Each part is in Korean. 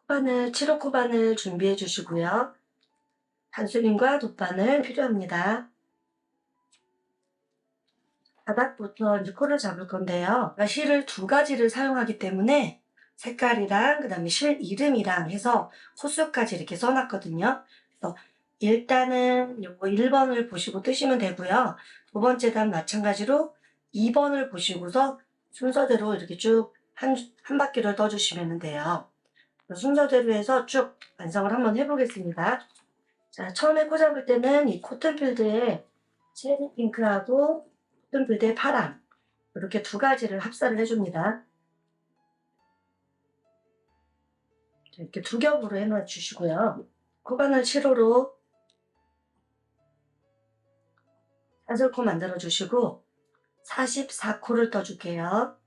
코바늘, 7호 코바늘 준비해 주시고요. 단수림과 돗바늘 필요합니다. 바닥부터 이제 코를 잡을 건데요. 실을 두 가지를 사용하기 때문에 색깔이랑 그다음에 실 이름이랑 해서 호수까지 이렇게 써놨거든요. 그래서 일단은 요거 1번을 보시고 뜨시면 되고요. 두 번째 단 마찬가지로 2번을 보시고서 순서대로 이렇게 쭉 한 바퀴를 떠주시면 돼요. 순서대로 해서 쭉 완성을 한번 해보겠습니다. 자, 처음에 코 잡을 때는 이 코튼필드에 체리 핑크하고 코튼필드에 파랑 이렇게 두 가지를 합사를 해줍니다. 이렇게 두 겹으로 해놔 주시고요. 코바늘 7호로 사슬코 만들어 주시고 44코를 떠줄게요.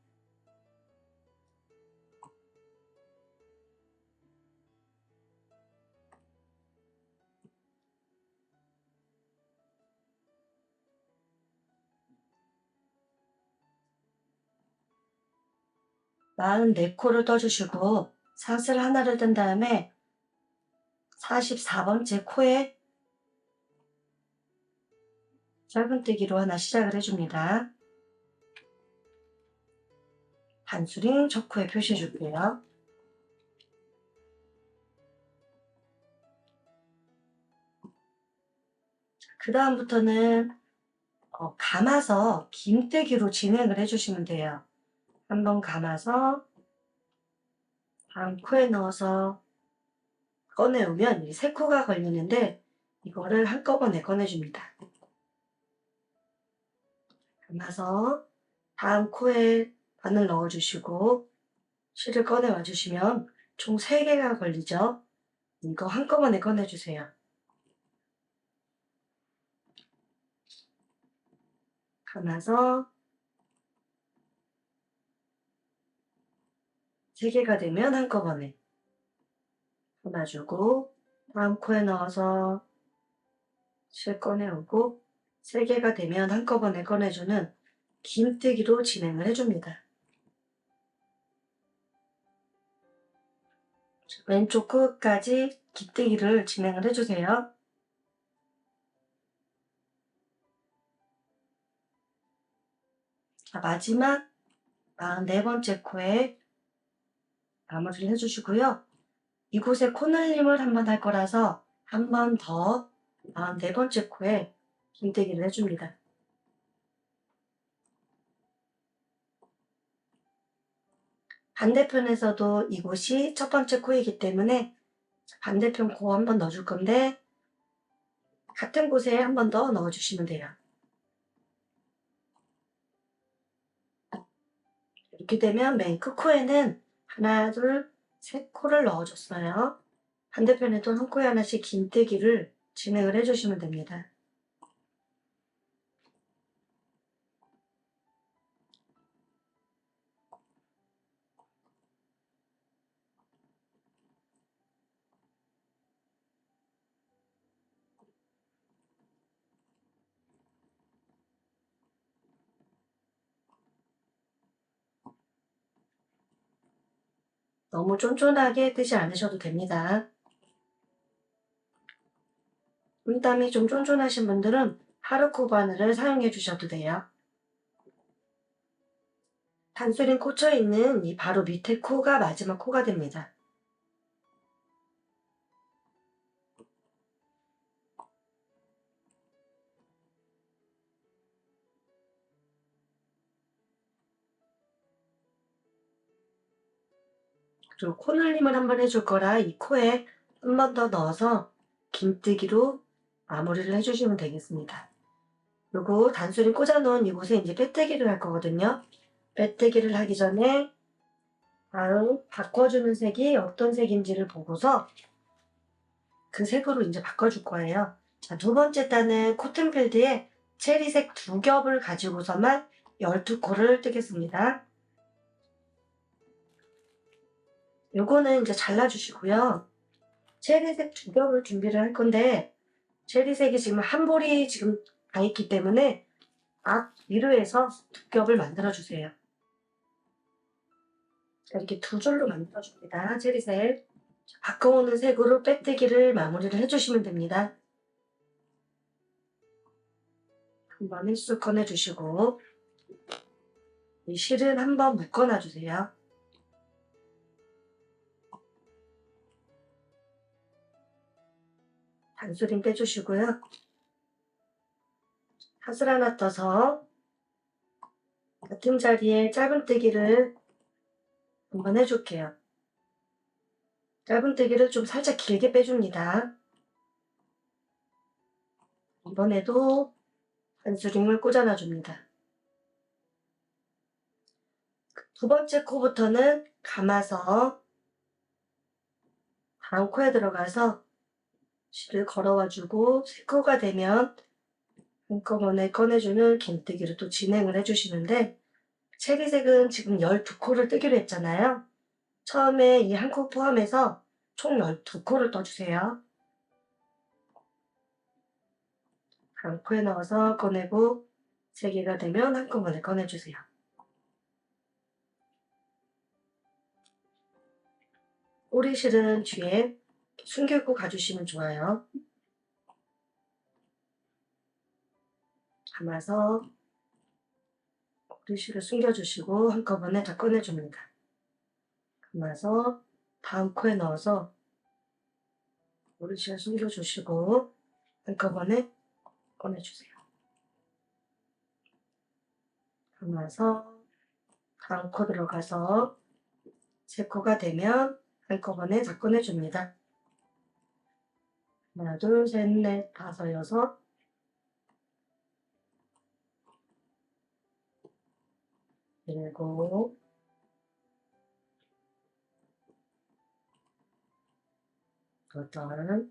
마흔 4코를 떠주시고 사슬 하나를 뜬 다음에 44번째 코에 짧은뜨기로 하나 시작을 해줍니다. 단수링 첫 코에 표시해 줄게요. 그 다음부터는 감아서 긴뜨기로 진행을 해주시면 돼요. 한번 감아서 다음 코에 넣어서 꺼내오면 이 세 코가 걸리는데 이거를 한꺼번에 꺼내줍니다. 감아서 다음 코에 바늘 넣어주시고 실을 꺼내와 주시면 총 3개가 걸리죠. 이거 한꺼번에 꺼내주세요. 감아서 3개가 되면 한꺼번에 감아주고 다음 코에 넣어서 실 꺼내오고 3개가 되면 한꺼번에 꺼내주는 긴뜨기로 진행을 해줍니다. 왼쪽 끝까지 긴뜨기를 진행을 해주세요. 자, 마지막 44번째 코에 마무리를 해주시고요. 이곳에 코늘림을 한번 할 거라서 한 번 더 44번째 코에 긴뜨기를 해줍니다. 반대편에서도 이곳이 첫 번째 코이기 때문에 반대편 코 한 번 넣어줄 건데 같은 곳에 한 번 더 넣어주시면 돼요. 이렇게 되면 맨 끝 코에는 하나, 둘, 세 코를 넣어줬어요. 반대편에도 한 코에 하나씩 긴뜨기를 진행을 해주시면 됩니다. 너무 쫀쫀하게 뜨지 않으셔도 됩니다. 물감이 좀 쫀쫀하신 분들은 하르코 바늘을 사용해 주셔도 돼요. 단수링 꽂혀 있는 이 바로 밑에 코가 마지막 코가 됩니다. 그리고 코늘림을 한번 해줄 거라 이 코에 한 번 더 넣어서 긴뜨기로 마무리를 해주시면 되겠습니다. 그리고 단수링 꽂아놓은 이곳에 이제 빼뜨기를 할 거거든요. 빼뜨기를 하기 전에 다음 바꿔주는 색이 어떤 색인지를 보고서 그 색으로 이제 바꿔줄 거예요. 자, 두 번째 단은 코튼필드에 체리색 2겹을 가지고서만 12코를 뜨겠습니다. 요거는 이제 잘라주시고요. 체리색 2겹을 준비를 할 건데 체리색이 지금 한 볼이 지금 다 있기 때문에 앞 위로 해서 2겹을 만들어주세요. 이렇게 2줄로 만들어줍니다. 체리색. 바꿔오는 색으로 빼뜨기를 마무리를 해주시면 됩니다. 한번 힐쑥 꺼내주시고 이 실은 한번 묶어놔주세요. 단수림 빼주시고요. 핫을 하나 떠서 같은 자리에 짧은뜨기를 한번 해줄게요. 짧은뜨기를 좀 살짝 길게 빼줍니다. 이번에도 한수림을 꽂아놔줍니다. 두 번째 코부터는 감아서 다음 코에 들어가서 실을 걸어와주고 세 코가 되면 한꺼번에 꺼내주는 긴뜨기를 또 진행을 해주시는데 체리색은 지금 12코를 뜨기로 했잖아요. 처음에 이 한 코 포함해서 총 12코를 떠주세요. 한 코에 넣어서 꺼내고 3개가 되면 한꺼번에 꺼내주세요. 꼬리실은 뒤에 숨기고 가주시면 좋아요. 감아서 꼬리실을 숨겨주시고 한꺼번에 다 꺼내줍니다. 감아서 다음 코에 넣어서 꼬리실 숨겨주시고 한꺼번에 꺼내주세요. 감아서 다음 코 들어가서 3코가 되면 한꺼번에 다 꺼내줍니다. 하나, 둘, 셋, 넷, 다섯, 여섯, 일곱, 여덟,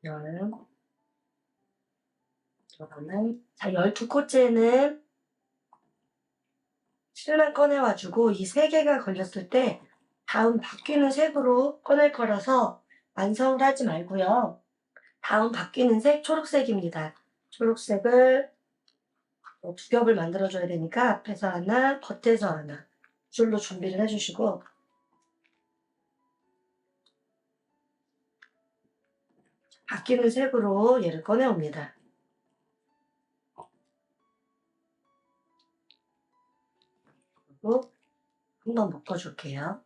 열, 그러면 자 12코째는 실만 꺼내와주고 이 3개가 걸렸을 때 다음 바뀌는 색으로 꺼낼 거라서 완성을 하지 말고요. 다음 바뀌는 색 초록색입니다. 초록색을 2겹을 만들어줘야 되니까 앞에서 하나, 겉에서 하나 줄로 준비를 해주시고 바뀌는 색으로 얘를 꺼내옵니다. 그리고 한번 묶어줄게요.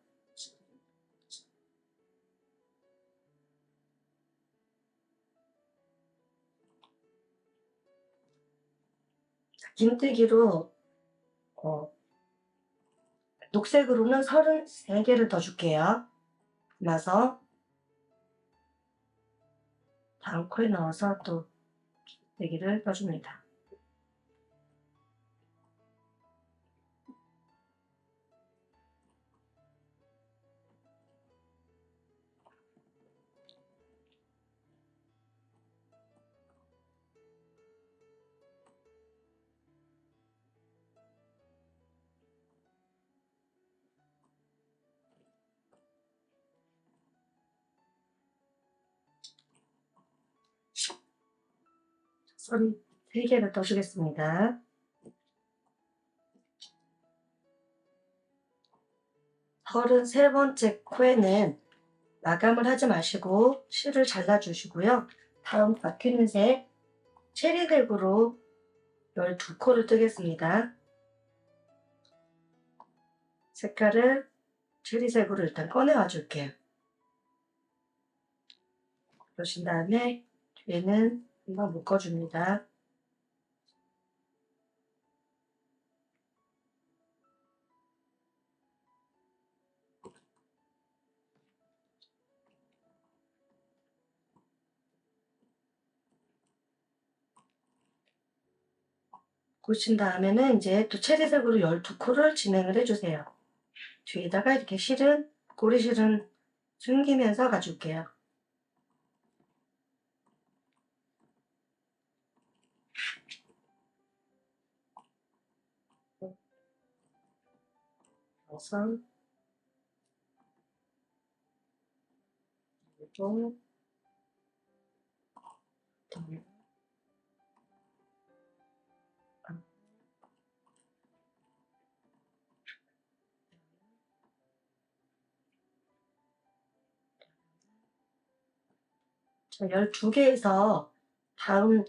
긴뜨기로 녹색으로는 33개를 더 줄게요. 나서 다음 코에 넣어서 또 긴뜨기를 떠줍니다. 선 3개를 떠주겠습니다. 33번째 코에는 마감을 하지 마시고 실을 잘라주시고요. 다음 바뀌는 색 체리색으로 12코를 뜨겠습니다. 색깔을 체리색으로 일단 꺼내와 줄게요. 그러신 다음에 뒤에는 한번 묶어줍니다. 고친 다음에는 이제 또 체리색으로 12코를 진행을 해주세요. 뒤에다가 이렇게 실은, 꼬리실은 숨기면서 가줄게요. 여섯, 일곱, 여덟, 자, 12개에서 다음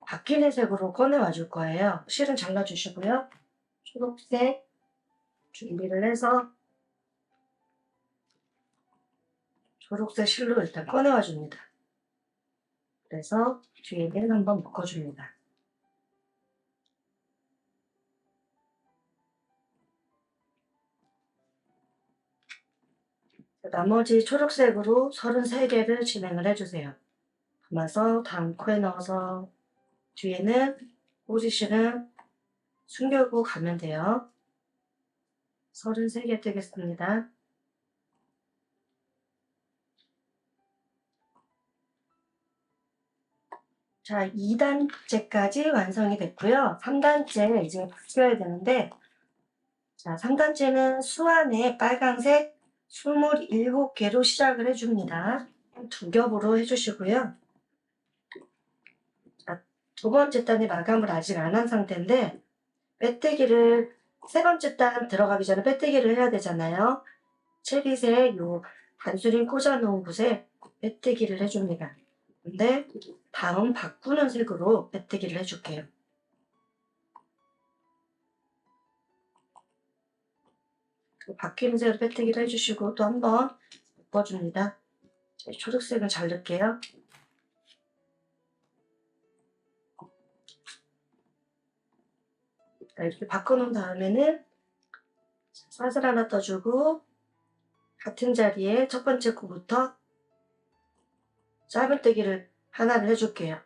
바뀌는 색으로 꺼내와 줄 거예요. 실은 잘라주시고요. 초록색 준비를 해서 초록색 실로 일단 꺼내와 줍니다. 그래서 뒤에는 한번 묶어줍니다. 나머지 초록색으로 33개를 진행을 해주세요. 감아서 다음 코에 넣어서 뒤에는 꼬지실은 숨겨고 가면 돼요. 33개 뜨겠습니다. 자, 2단째까지 완성이 됐고요. 3단째 이제 붙여야 되는데, 자, 3단째는 수안에 빨강색 27개로 시작을 해줍니다. 두 겹으로 해주시고요. 자, 두 번째 단의 마감을 아직 안 한 상태인데, 빼뜨기를 세 번째 단 들어가기 전에 빼뜨기를 해야 되잖아요. 채빗에 요 반수린 꽂아놓은 곳에 빼뜨기를 해줍니다. 근데 다음 바꾸는 색으로 빼뜨기를 해줄게요. 바뀌는 색으로 빼뜨기를 해주시고 또 한번 묶어줍니다. 초록색은 잘 넣을게요. 이렇게 바꿔놓은 다음에는 사슬 하나 떠주고 같은 자리에 첫 번째 코부터 짧은뜨기를 하나를 해줄게요.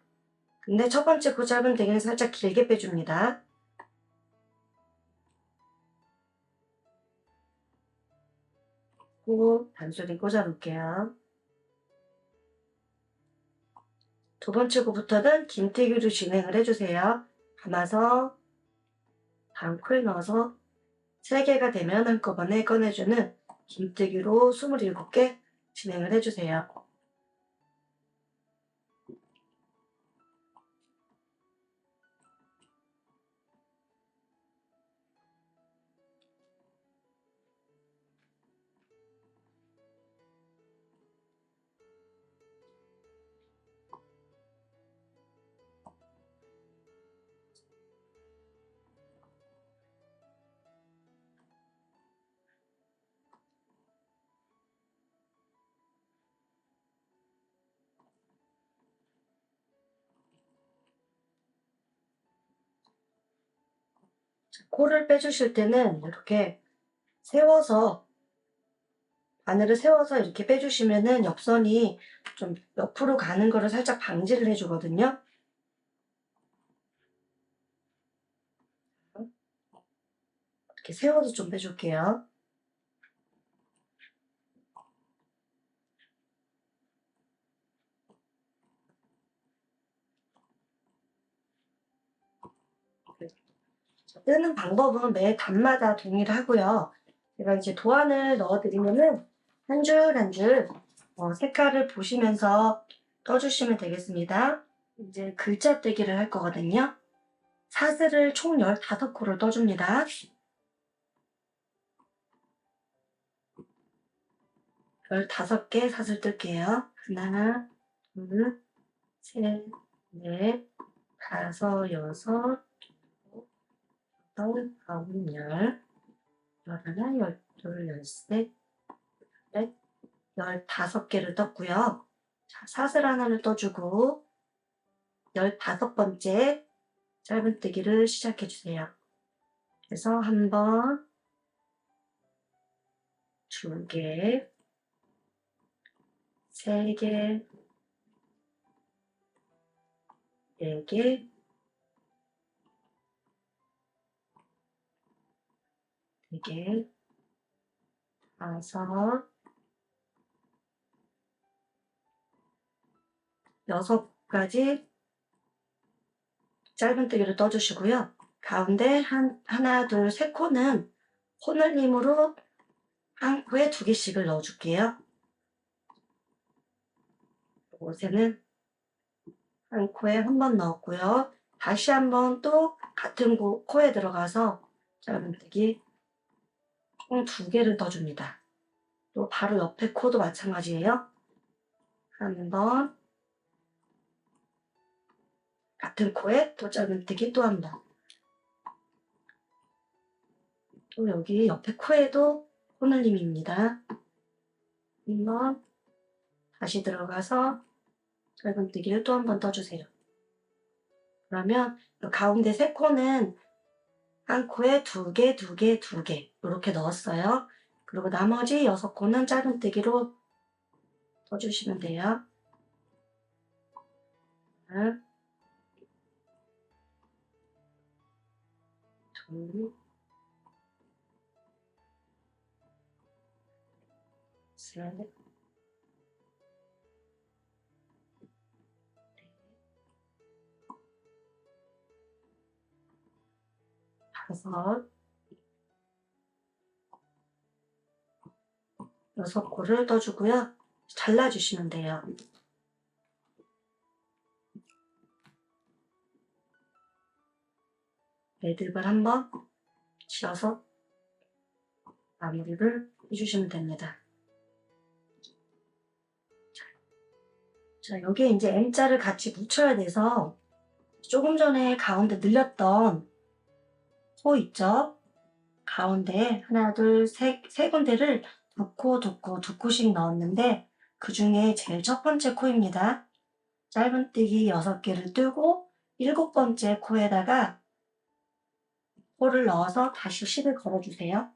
근데 첫 번째 코 짧은뜨기는 살짝 길게 빼줍니다. 꼭 단소리 꽂아놓을게요. 두 번째 코부터는 긴뜨기로 진행을 해주세요. 감아서 다음 코에 넣어서 3개가 되면 한꺼번에 꺼내주는 긴뜨기로 27개 진행을 해주세요. 코를 빼주실 때는 이렇게 세워서 바늘을 세워서 이렇게 빼주시면은 옆선이 좀 옆으로 가는 거를 살짝 방지를 해주거든요. 이렇게 세워서 좀 빼줄게요. 뜨는 방법은 매 단마다 동일하고요. 제가 이제 도안을 넣어드리면은 한 줄 한 줄 색깔을 보시면서 떠주시면 되겠습니다. 이제 글자 떼기를 할 거거든요. 사슬을 총 15코를 떠줍니다. 15개 사슬 뜰게요. 하나, 둘, 셋, 넷, 다섯, 여섯, 여덟, 아홉, 열, 열하나, 열둘, 열셋, 열넷, 15개를 떴고요. 자, 사슬 하나를 떠주고 15번째 짧은뜨기를 시작해주세요. 그래서 한 번, 두 개, 세 개, 네 개, 네 개, 다섯, 6가지 짧은뜨기를 떠주시고요. 가운데 하나, 둘, 세 코는 코늘림으로 한 코에 2개씩을 넣어줄게요. 요새는 한 코에 한 번 넣었고요. 다시 한번 또 같은 코에 들어가서 짧은뜨기 총 2개를 떠줍니다. 또 바로 옆에 코도 마찬가지예요. 한 번, 같은 코에 또 짧은뜨기 또 한 번. 또 여기 옆에 코에도 코늘림입니다. 한번 다시 들어가서 짧은뜨기를 또 한 번 떠주세요. 그러면 가운데 세 코는 한 코에 두 개, 두 개, 두 개 이렇게 넣었어요. 그리고 나머지 6코는 짧은뜨기로 떠주시면 돼요. 하나, 둘, 셋, 넷, 다섯, 6코를 떠주고요. 잘라주시면 돼요. 매듭을 한번 지어서 마무리를 해주시면 됩니다. 자, 여기에 이제 M자를 같이 붙여야 돼서 조금 전에 가운데 늘렸던 코 있죠? 가운데 하나, 둘, 세 군데를 두 코씩 넣었는데 그 중에 제일 첫 번째 코입니다. 짧은뜨기 6개를 뜨고 7번째 코에다가 코를 넣어서 다시 실을 걸어주세요.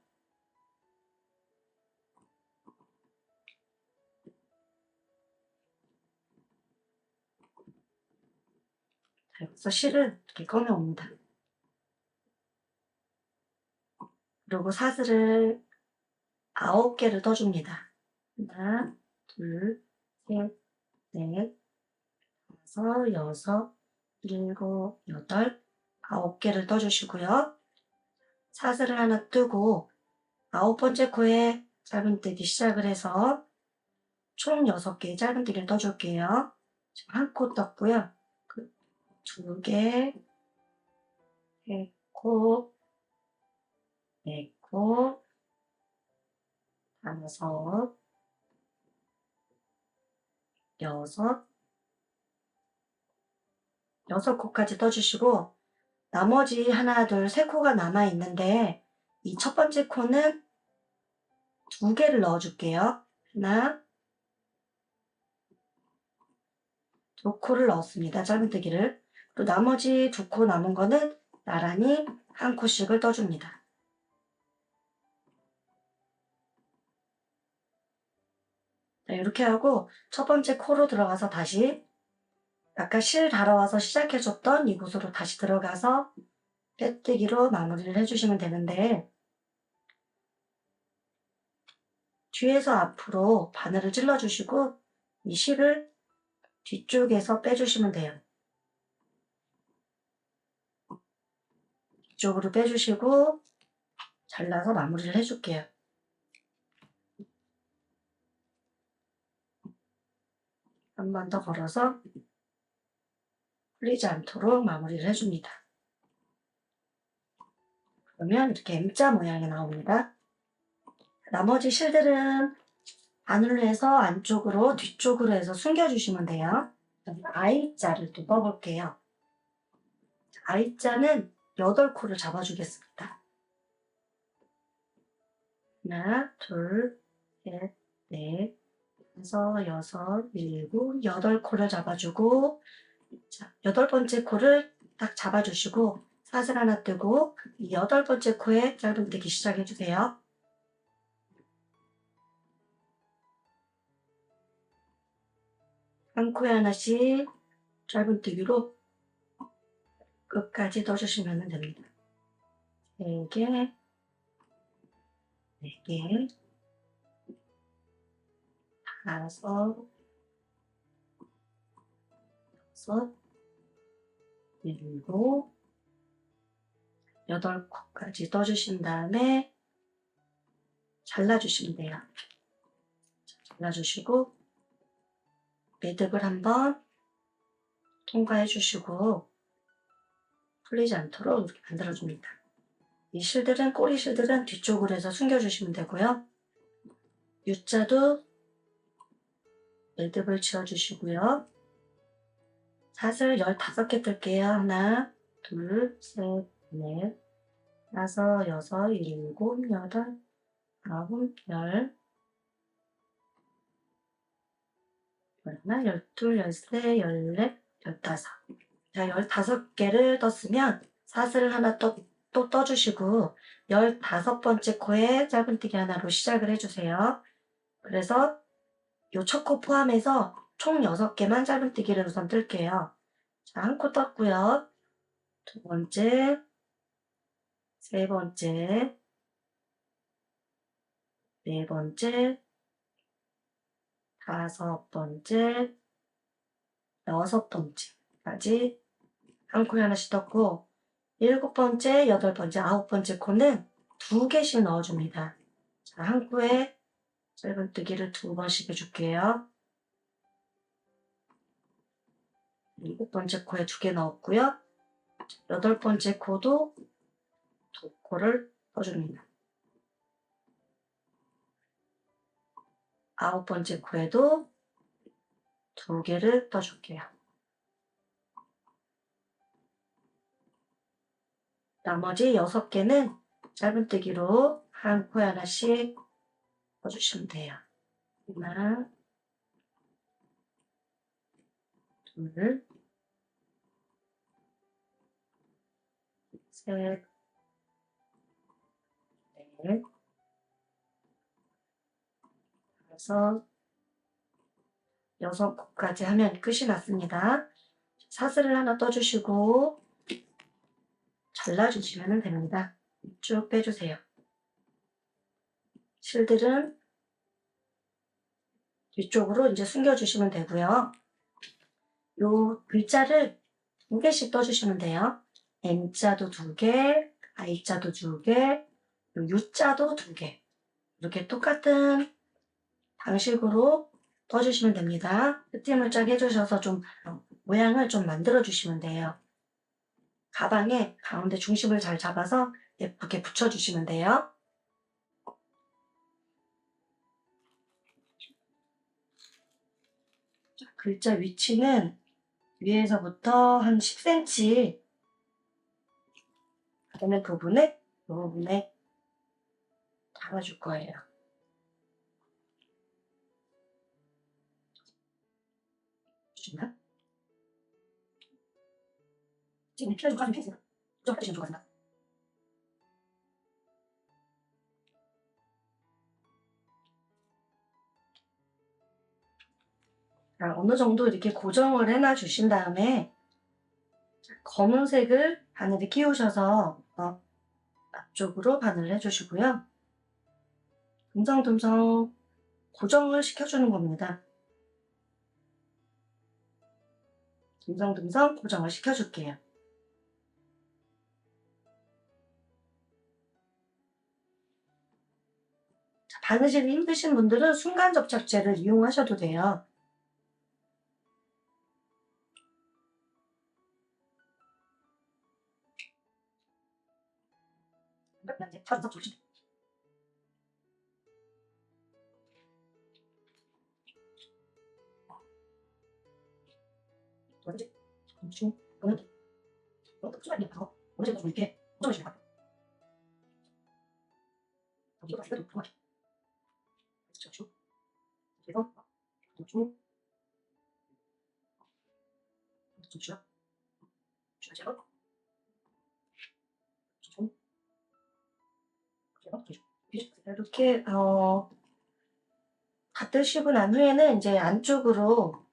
자, 여기서 실을 이렇게 꺼내옵니다. 그리고 사슬을 9개를 떠줍니다. 하나, 둘, 셋, 넷, 다섯, 여섯, 일곱, 여덟, 9개를 떠주시고요. 사슬을 하나 뜨고 9번째 코에 짧은뜨기 시작을 해서 총 6개의 짧은뜨기를 떠줄게요. 지금 한 코 떴고요. 2개, 3코, 4코, 5, 6코까지 떠주시고 나머지 하나, 둘, 3코가 남아있는데 이 첫 번째 코는 2개를 넣어줄게요. 하나, 2코를 넣었습니다. 짧은뜨기를. 또 나머지 2코 남은 거는 나란히 한 코씩을 떠줍니다. 자, 이렇게 하고 첫 번째 코로 들어가서 다시 아까 실 달아와서 시작해줬던 이곳으로 다시 들어가서 빼뜨기로 마무리를 해주시면 되는데 뒤에서 앞으로 바늘을 찔러주시고 이 실을 뒤쪽에서 빼주시면 돼요. 뒤쪽으로 빼주시고 잘라서 마무리를 해줄게요. 한 번 더 걸어서 풀리지 않도록 마무리를 해줍니다. 그러면 이렇게 M자 모양이 나옵니다. 나머지 실들은 바늘로 해서 안쪽으로 뒤쪽으로 해서 숨겨주시면 돼요. I자를 또 떠볼게요. I자는 8코를 잡아주겠습니다. 하나, 둘, 셋, 넷, 다섯, 여섯, 일곱, 8코를 잡아주고 자, 8번째 코를 딱 잡아주시고 사슬 하나 뜨고 이 8번째 코에 짧은뜨기 시작해주세요. 한 코에 하나씩 짧은뜨기로 끝까지 떠주시면 됩니다. 3개, 4개, 5, 6, 7, 8코까지 떠주신 다음에 잘라주시면 돼요. 잘라주시고 매듭을 한번 통과해 주시고 풀리지 않도록 이렇게 만들어줍니다. 이 실들은 꼬리 실들은 뒤쪽으로 해서 숨겨주시면 되고요. U자도 매듭을 지어주시고요. 사슬 15개 뜰게요. 하나, 둘, 셋, 넷, 다섯, 여섯, 일곱, 여덟, 아홉, 열, 열하나, 열둘, 열세, 열넷, 열다섯. 자, 15개를 떴으면 사슬 하나 또 떠주시고 15번째 코에 짧은뜨기 하나로 시작을 해주세요. 그래서 요 첫 코 포함해서 총 6개만 짧은뜨기를 우선 뜰게요. 자, 한 코 떴고요. 두 번째, 세 번째, 네 번째, 다섯 번째, 여섯 번째까지 한 코에 하나씩 떴고, 일곱 번째, 여덟 번째, 아홉 번째 코는 2개씩 넣어줍니다. 자, 한 코에 짧은뜨기를 2번씩 해줄게요. 일곱 번째 코에 2개 넣었고요. 여덟 번째 코도 2코를 떠줍니다. 아홉 번째 코에도 2개를 떠줄게요. 나머지 6개는 짧은뜨기로 한 코에 하나씩 떠주시면 돼요. 하나, 둘, 셋, 넷, 다섯, 6코까지 하면 끝이 났습니다. 사슬을 하나 떠주시고 잘라주시면 됩니다. 쭉 빼주세요. 실들은 뒤쪽으로 이제 숨겨주시면 되고요. 요 글자를 2개씩 떠주시면 돼요. N자도 2개, I자도 2개, U자도 2개. 이렇게 똑같은 방식으로 떠주시면 됩니다. 끝임을 짝 해주셔서 좀 모양을 좀 만들어 주시면 돼요. 가방에 가운데 중심을 잘 잡아서 예쁘게 붙여주시면 돼요. 글자 위치는 위에서부터 한 10cm 되는 부분에 이 부분에 잡아줄 거예요. 주시나? 지금 필요한 조각 좀 해주세요. 조각 주시면 좋겠습니다. 자, 어느 정도 이렇게 고정을 해놔 주신 다음에 검은색을 바늘에 끼우셔서 앞쪽으로 바늘을 해주시고요. 듬성듬성 고정을 시켜주는 겁니다. 듬성듬성 고정을 시켜줄게요. 자, 바느질이 힘드신 분들은 순간 접착제를 이용하셔도 돼요. 이제 찾아서 조심. 뭐지? 중오늘 수가 있네요. 오늘 좀 이렇게 고정을 시켜요. 이거 다시 해도 좋아요. 그렇죠. 그래서 쭉 쭉 주세요. 좀 이렇게 다 뜨시고 난 후에는 이제 안쪽으로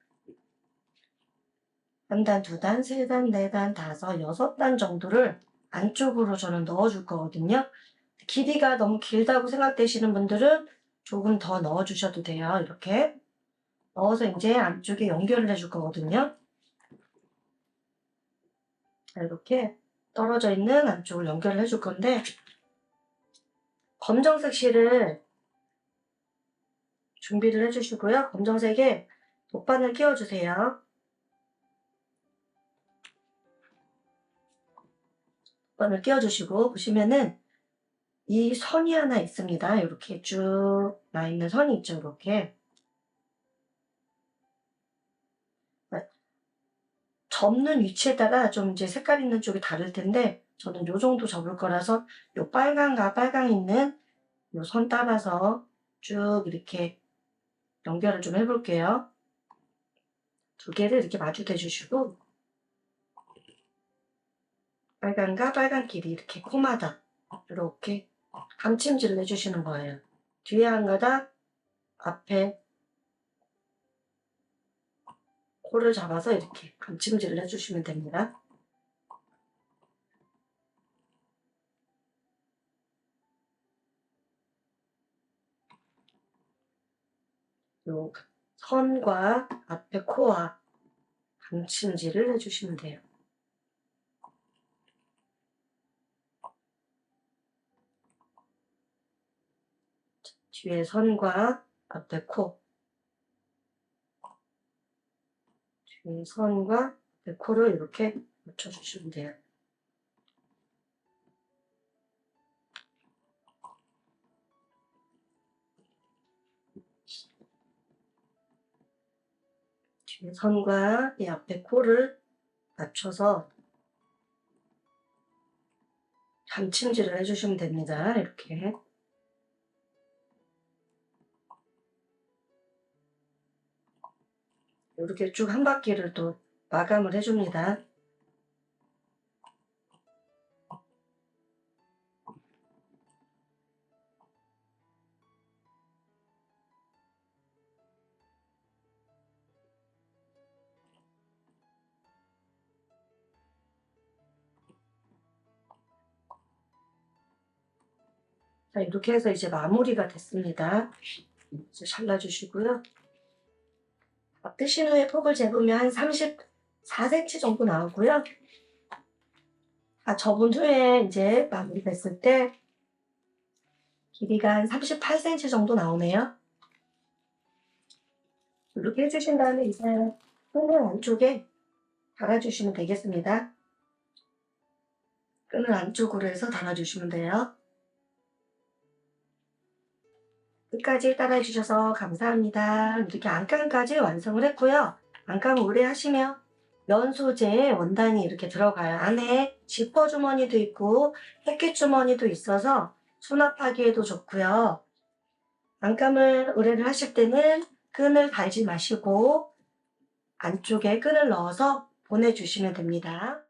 한 단, 두 단, 세 단, 네 단, 다섯, 6단 정도를 안쪽으로 저는 넣어줄 거거든요. 길이가 너무 길다고 생각되시는 분들은 조금 더 넣어주셔도 돼요. 이렇게 넣어서 이제 안쪽에 연결을 해줄 거거든요. 이렇게 떨어져 있는 안쪽을 연결을 해줄 건데 검정색 실을 준비를 해주시고요. 검정색에 돗바늘 끼워주세요. 돗바늘 끼워주시고 보시면은 이 선이 하나 있습니다. 이렇게 쭉 나 있는 선이 있죠. 이렇게 접는 위치에 따라 좀 이제 색깔 있는 쪽이 다를 텐데 저는 요 정도 접을 거라서 요 빨강과 빨강 있는 요 선 따라서 쭉 이렇게 연결을 좀 해볼게요. 두 개를 이렇게 마주대 주시고 빨간과 빨간끼리 이렇게 코마다 이렇게 감침질을 해주시는 거예요. 뒤에 한 가닥, 앞에 코를 잡아서 이렇게 감침질을 해주시면 됩니다. 요 선과 앞에 코와 감침질을 해주시면 돼요. 뒤에 선과 앞에 코, 뒤에 선과 앞에 코를 이렇게 맞춰주시면 돼요. 뒤에 선과 이 앞에 코를 맞춰서 감침질을 해주시면 됩니다. 이렇게. 이렇게 쭉 한 바퀴를 또 마감을 해줍니다. 자, 이렇게 해서 이제 마무리가 됐습니다. 이제 잘라주시고요. 뜨신 후에 폭을 재보면 한 34cm 정도 나오고요. 접은 후에 이제 마무리 됐을 때 길이가 한 38cm 정도 나오네요. 이렇게 해주신 다음에 이제 끈을 안쪽에 달아주시면 되겠습니다. 끈을 안쪽으로 해서 달아주시면 돼요. 끝까지 따라해주셔서 감사합니다. 이렇게 안감까지 완성을 했고요. 안감 오래 하시면 면 소재에 원단이 이렇게 들어가요. 안에 지퍼 주머니도 있고 햇빛 주머니도 있어서 수납하기에도 좋고요. 안감을 의뢰를 하실 때는 끈을 달지 마시고 안쪽에 끈을 넣어서 보내주시면 됩니다.